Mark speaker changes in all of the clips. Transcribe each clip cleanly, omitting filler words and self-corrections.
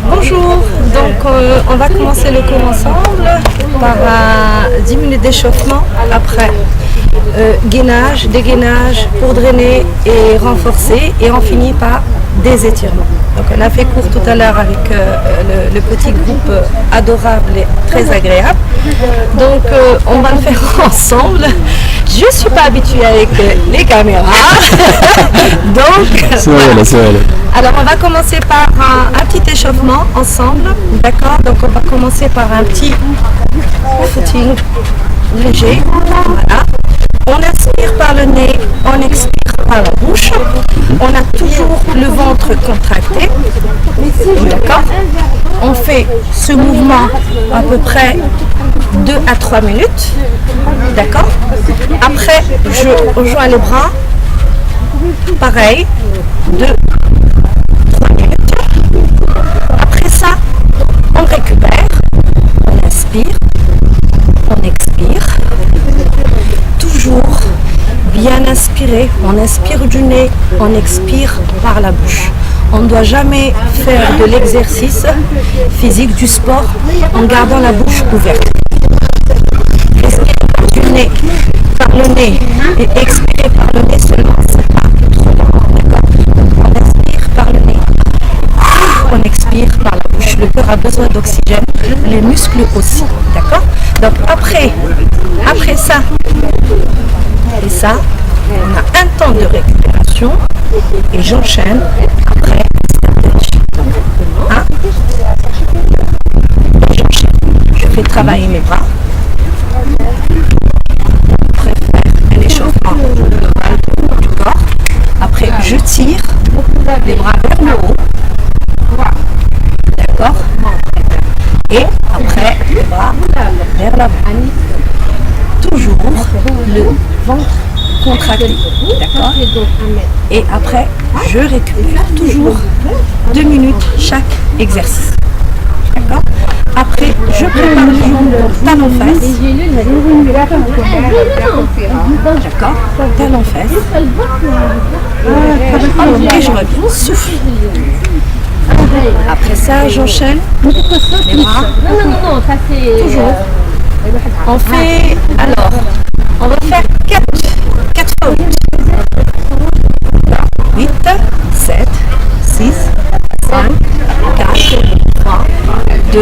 Speaker 1: Bonjour, donc on va commencer le cours ensemble par 10 minutes d'échauffement, après gainage, dégainage pour drainer et renforcer, et on finit par des étirements. Donc on a fait cours tout à l'heure avec le petit groupe adorable et très agréable. Donc on va le faire ensemble. Je ne suis pas habituée avec les caméras. Donc
Speaker 2: voilà.
Speaker 1: Alors on va commencer par un petit échauffement ensemble. D'accord? Donc on va commencer par un petit footing léger. Voilà. On inspire par le nez, on expire par la bouche. On a toujours le ventre contracté. D'accord? On fait ce mouvement à peu près 2 à 3 minutes. D'accord? Après, je rejoins les bras. Pareil, 2 à 3 minutes. Après ça, on récupère. On inspire. On expire. Toujours bien inspirer. On inspire du nez, on expire par la bouche. On ne doit jamais faire de l'exercice physique, du sport, en gardant la bouche ouverte. Respirer du nez par le nez et expirer par le nez seulement. C'est pas trop long. On inspire par le nez. On expire par la bouche. Le cœur a besoin d'oxygène, les muscles aussi. D'accord? Donc après ça, et ça, on a un temps de récupération et j'enchaîne après. Hein? J'enchaîne. Je fais travailler mes bras. Après faire un échauffement global du corps. Après je tire les bras vers le haut. D'accord? Et après les bras vers l'avant. Toujours le ventre contracté. D'accord? Et après, je récupère toujours 2 minutes chaque exercice. D'accord? Après, je prépare les jambes talons fesses. D'accord? Talons fesses. Et je reviens. Souffle. Après ça, j'enchaîne les bras. Toujours. On fait, alors, on va faire 4 fois 8. 8, 7, 6, 5, 4, 3, 2,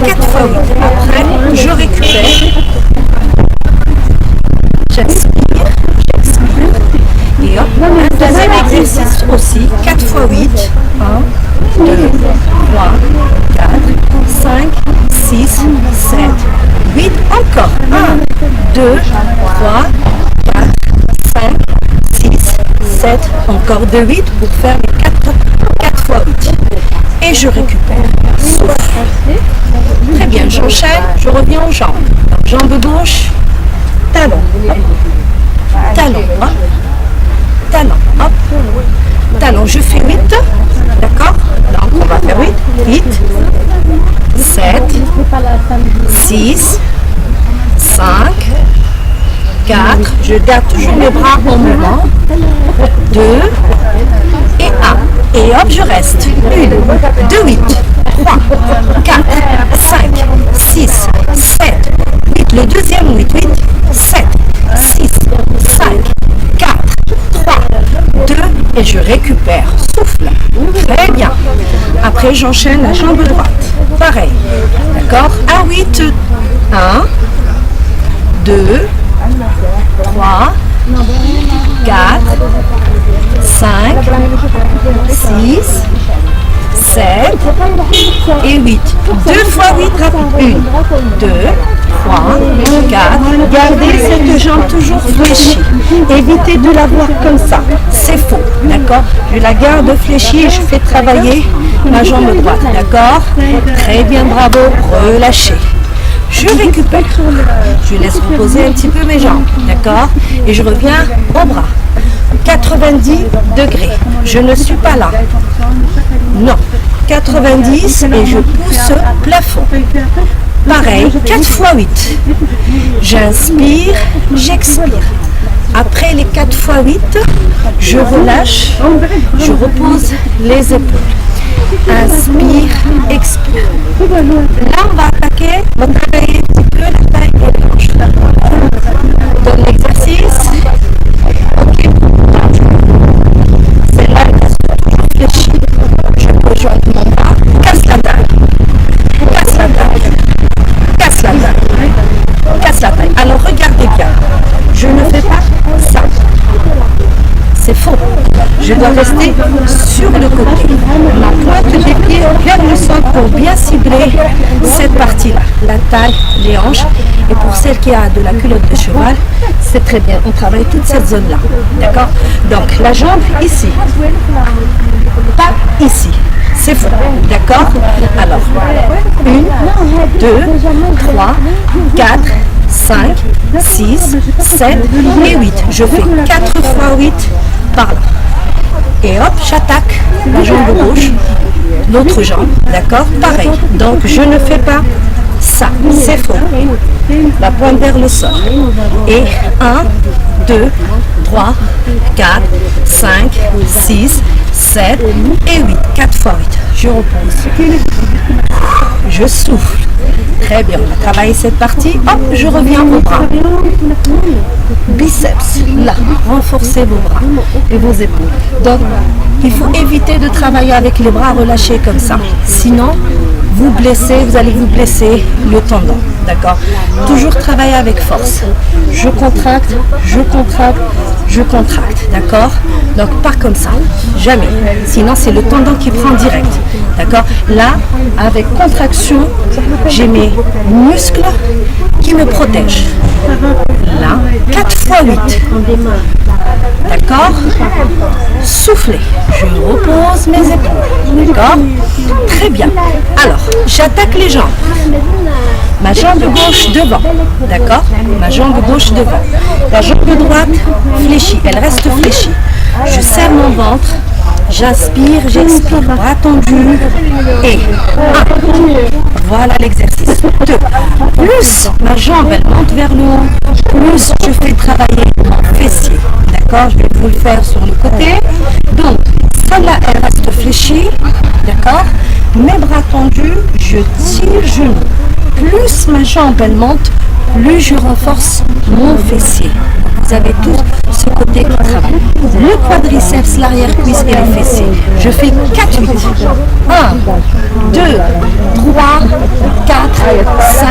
Speaker 1: 4 fois 8. Après, je récupère. J'expire. Et hop, un deuxième exercice aussi. 4 fois 8. 1, 2, 3, 4, 5, 6, 7, 8. Encore. 1, 2, 3, 4, 5, 6, 7. Encore 2, 8 pour faire les 4 fois 8. Et je récupère. Souffle. Très bien, j'enchaîne. Je reviens aux jambes. Jambe gauche. Talon. Hop. Talon. Hop. Talon. Hop. Talon. Je fais 8. D'accord? Donc on va faire 8. 7, 6, 5, 4, je garde toujours mes bras en mouvement, 2 et 1. Et hop, je reste. 1, 2, 8, 3, 4, 5, 6, 7, 8. Le deuxième 8, 7, 6, 5, 4, 3, 2 et je récupère. Souffle. Très bien. Après, j'enchaîne la jambe droite. Pareil. D'accord? 1, 8, 1, 2, 3, 4, 5, 6, 7 et 8. 2 fois 8, 1, 2, 3, 4. Gardez cette jambe toujours fléchie. Évitez de la voir comme ça. C'est faux. D'accord? Je la garde fléchie et je fais travailler ma jambe droite. D'accord? Très bien, bravo. Relâchez. Je récupère. Je laisse reposer un petit peu mes jambes. D'accord? Et je reviens au bras. 90 degrés. Je ne suis pas là. Non. 90 et je pousse plafond. Pareil, 4 fois 8. J'inspire, j'expire. Après les 4 fois 8, je relâche, je repose les épaules. Inspire, expire. Là, on va attaquer, on va travailler un petit peu la taille et les hanches. Donne l'exercice. Ok. C'est là, je fléchis. Je peux joindre mon bras. Casse la taille. Casse la taille. Casse la taille. Casse la taille. Alors, regardez bien. Je ne fais pas ça. C'est faux. Je dois rester sur le côté. La pointe des pieds vers le sol pour bien cibler cette partie-là. La taille, les hanches. Et pour celle qui a de la culotte de cheval, c'est très bien. On travaille toute cette zone-là. D'accord? Donc, la jambe ici. Pas ici. C'est faux. D'accord? Alors, 1, 2, 3, 4, 5, 6, 7 et 8. Je fais 4 fois 8 par là. Et hop, j'attaque la jambe gauche, l'autre jambe, d'accord? Pareil. Donc, je ne fais pas ça. C'est faux. La pointe vers le sol. Et 1, 2, 3, 4, 5, 6, 7 et 8. 4 fois 8. Je repose. Je souffle. Très bien, on a travaillé cette partie. Hop, je reviens au bras. Biceps, là, renforcez vos bras et vos épaules. Donc, il faut éviter de travailler avec les bras relâchés comme ça. Sinon, vous blessez, vous allez vous blesser le tendon. D'accord? Toujours travailler avec force. Je contracte, je contracte, je contracte. D'accord? Donc, pas comme ça. Jamais. Sinon, c'est le tendon qui prend direct. D'accord? Là, avec contraction, j'ai mes muscles qui me protègent. Là, 4 fois 8. D'accord? Soufflez. Je repose mes épaules. D'accord? Très bien. Alors, j'attaque les jambes. Ma jambe gauche devant. D'accord? Ma jambe gauche devant. La jambe droite fléchie. Elle reste fléchie. Je serre mon ventre. J'inspire, j'expire. Bras tendus. Et 1. Voilà l'exercice. 2. Plus ma jambe, elle monte vers le haut. Plus je fais travailler mon fessier. D'accord? Je vais vous le faire sur le côté. Donc, celle-là, elle reste fléchie. D'accord? Mes bras tendus, je tire genou. Plus ma jambe, elle monte, plus je renforce mon fessier. Vous avez tout ce côté qui travaille. Le quadriceps, l'arrière-cuisse et le fessier. Je fais 4, 8. 1, 2, 3, 4, 5,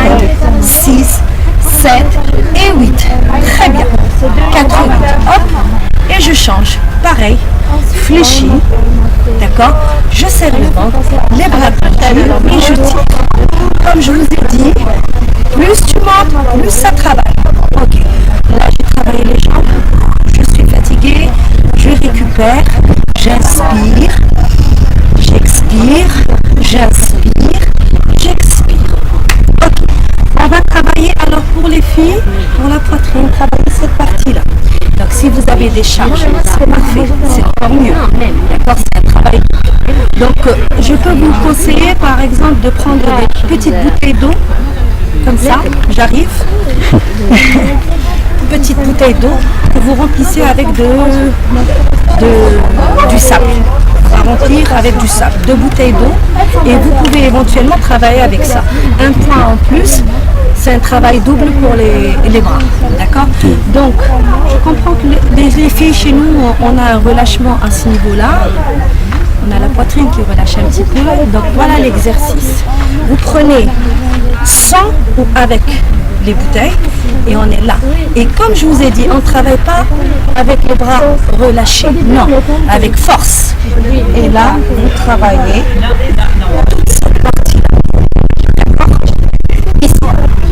Speaker 1: 6, 7 et 8. Très bien. 4, 8. Hop. Et je change. Pareil. Fléchi. D'accord? Je serre le ventre, les bras tendus et je tire. Comme je vous ai dit, plus tu montes, plus ça travaille. Ok. Là, j'ai travaillé les jambes. Je suis fatiguée. Je récupère. J'inspire. J'expire. J'inspire. J'expire. Ok. On va travailler alors pour les filles, pour la poitrine, travailler cette partie-là. Donc si vous avez des charges, c'est parfait, c'est encore mieux. D'accord, c'est un travail. Donc je peux vous conseiller par exemple de prendre des petites bouteilles d'eau, comme ça, j'arrive. Petite bouteille d'eau que vous remplissez avec du sable. On va remplir avec du sable, 2 bouteilles d'eau et vous pouvez éventuellement travailler avec ça. Un point en plus, c'est un travail double pour les bras, d'accord? Donc, je comprends que les filles chez nous, on a un relâchement à ce niveau-là. On a la poitrine qui relâche un petit peu, donc voilà l'exercice. Vous prenez sans ou avec les bouteilles et on est là. Et comme je vous ai dit, on ne travaille pas avec les bras relâchés, non, avec force. Et là, vous travaillez toute cette partie-là. D'accord? Ici,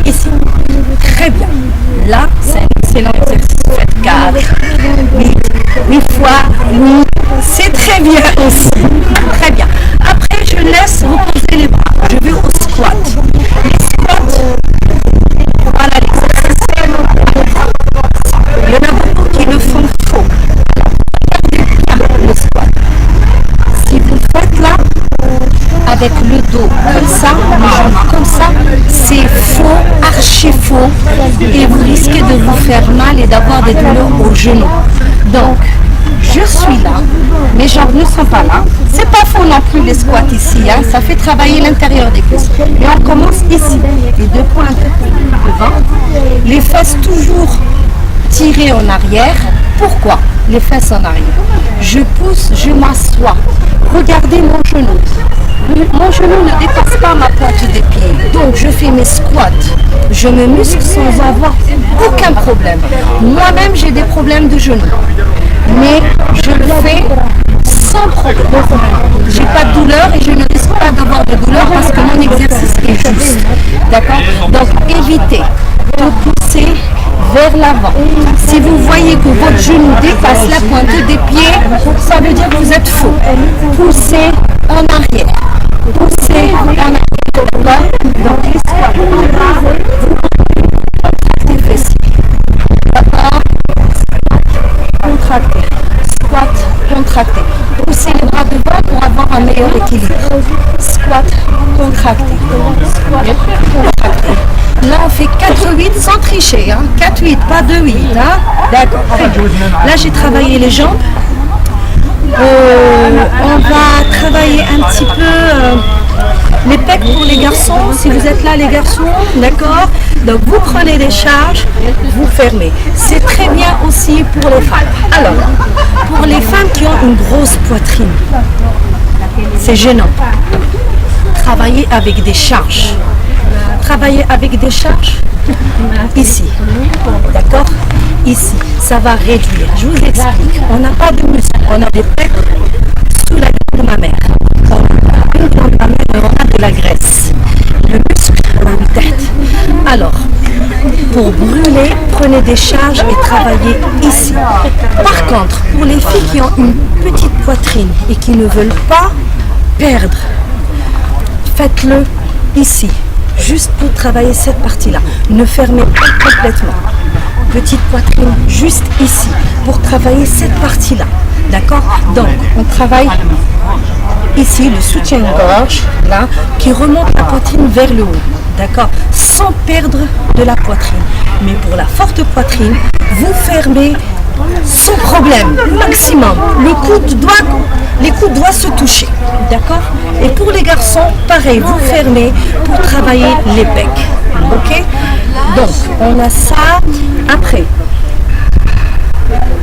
Speaker 1: ici. Très bien. Là, c'est un excellent exercice. Faites 4, 8 fois, 8. C'est très bien aussi. Très bien. Après, je laisse reposer les bras. Je vais au squat. Les squats, voilà l'exercice. Il y en a beaucoup qui le font faux. Regardez bien le squat. Si vous le faites là, avec le dos comme ça, les jambes comme ça, c'est faux, archi faux. Et vous risquez de vous faire mal et d'avoir des douleurs au genou. Donc, je suis là, mes jambes ne sont pas là. C'est pas faux non plus les squats ici, hein. Ça fait travailler l'intérieur des cuisses. Mais on commence ici, les deux pointes devant, les fesses toujours tirées en arrière. Pourquoi les fesses en arrière? Je pousse, je m'assois. Regardez mon genou. Mon genou ne dépasse pas ma pointe des pieds. Donc je fais mes squats. Je me muscle sans avoir aucun problème. Moi-même j'ai des problèmes de genou. Mais je le fais sans problème. J'ai pas de douleur et je ne risque pas d'avoir de douleur parce que mon exercice est juste. D'accord? Donc évitez de pousser vers l'avant. Si vous voyez que votre genou dépasse la pointe des pieds, ça veut dire que vous êtes faux. Poussez en arrière. Poussez en arrière. Donc les squats, vous contractez les fessiers. D'accord? Contractez. Squat, contractez. Poussez les bras devant pour avoir un meilleur équilibre. Squat, contractez. Squat, contractez. Là, on fait 4-8 sans tricher. Hein. 4-8, pas 2-8. Hein. D'accord. Là, j'ai travaillé les jambes. On va travailler un petit peu les pecs pour les garçons. Si vous êtes là, les garçons, d'accord. Donc, vous prenez des charges, vous fermez. C'est très bien aussi pour les femmes. Alors, pour les femmes qui ont une grosse poitrine, c'est gênant. Travailler avec des charges. Travailler avec des charges ici, d'accord? Ici, ça va réduire. Je vous explique. On n'a pas de muscles, on a des pecs sous la glande de ma mère. On a une glande de ma mère, on a de la graisse. Le muscle, on a une tête. Alors, pour brûler, prenez des charges et travaillez ici. Par contre, pour les filles qui ont une petite poitrine et qui ne veulent pas perdre, faites-le ici. Juste pour travailler cette partie-là. Ne fermez pas complètement. Petite poitrine, juste ici, pour travailler cette partie-là. D'accord? Donc, on travaille ici, le soutien-gorge, là, qui remonte la poitrine vers le haut. D'accord? Sans perdre de la poitrine. Mais pour la forte poitrine, vous fermez sans problème, maximum. Les coudes doivent se toucher. D'accord? Et pour les garçons, pareil, vous fermez pour travailler les pecs. Ok? Donc, on a ça. Après,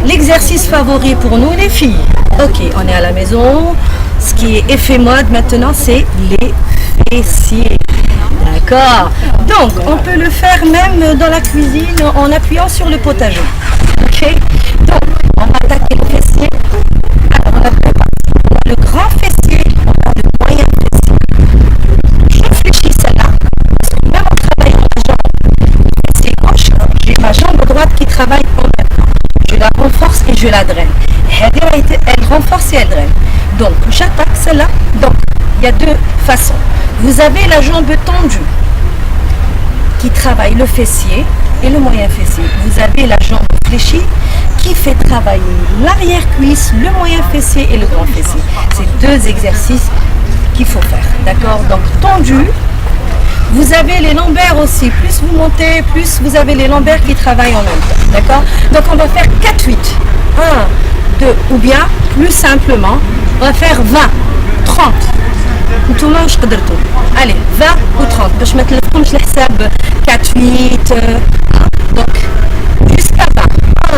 Speaker 1: l'exercice favori pour nous, les filles. Ok, on est à la maison. Ce qui est effet mode maintenant, c'est les fessiers. D'accord? Donc, on peut le faire même dans la cuisine en appuyant sur le potager. Ok? Donc, on va attaquer le fessier. Alors, on a le grand fessier, on a le moyen fessier. Je fléchis celle-là. Parce que même en travaillant la jambe, fessier gauche, j'ai ma jambe droite qui travaille en même temps. Je la renforce et je la draine. Elle renforce et elle draine. Donc, j'attaque celle-là. Donc, il y a deux façons. Vous avez la jambe tendue qui travaille le fessier et le moyen fessier. Vous avez la jambe fléchie qui fait travailler l'arrière-cuisse, le moyen fessier et le grand fessier. C'est deux exercices qu'il faut faire. D'accord? Donc tendu. Vous avez les lombaires aussi. Plus vous montez, plus vous avez les lombaires qui travaillent en même temps. D'accord? Donc on va faire 4-8. 1, 2, ou bien plus simplement, on va faire 20, 30. Allez, 20 ou 30. Je vais mettre le حساب 4, 8. Donc, jusqu'à 20. 1,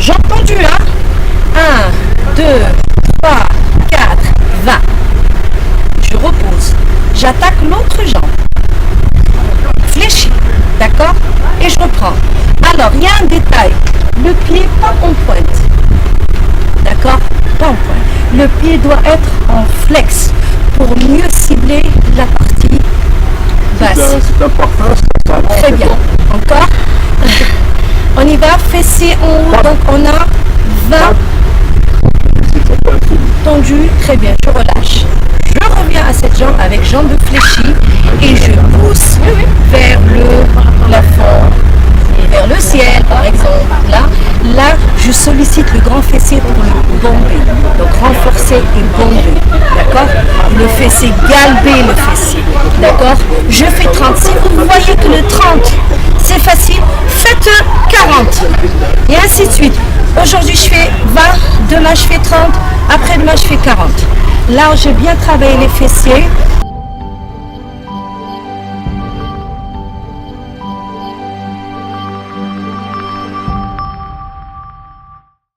Speaker 1: j'ai entendu, hein? 1, 2, 3, 4, 20. Je repose. J'attaque l'autre jambe. Fléchis, d'accord? Et je reprends. Alors, il y a un détail. Le pied pas en pointe. D'accord? Pas en pointe. Le pied doit être en flex pour mieux cibler la partie basse.
Speaker 2: C'est important.
Speaker 1: Très bien. Encore. On y va. Fessier en haut. Donc on a 20 tendu. Très bien. Je relâche. Je reviens à cette jambe avec jambe fléchie et je pousse vers le plafond, vers le ciel par exemple. Là, je sollicite le grand fessier pour le bomber. Donc renforcer et bomber. D'accord? Le fessier, galber le fessier. D'accord? Je fais 30. Si vous voyez que le 30, c'est facile, faites 40 et ainsi de suite. Aujourd'hui je fais 20, demain je fais 30, après-demain je fais 40. Là j'ai bien travaillé les fessiers,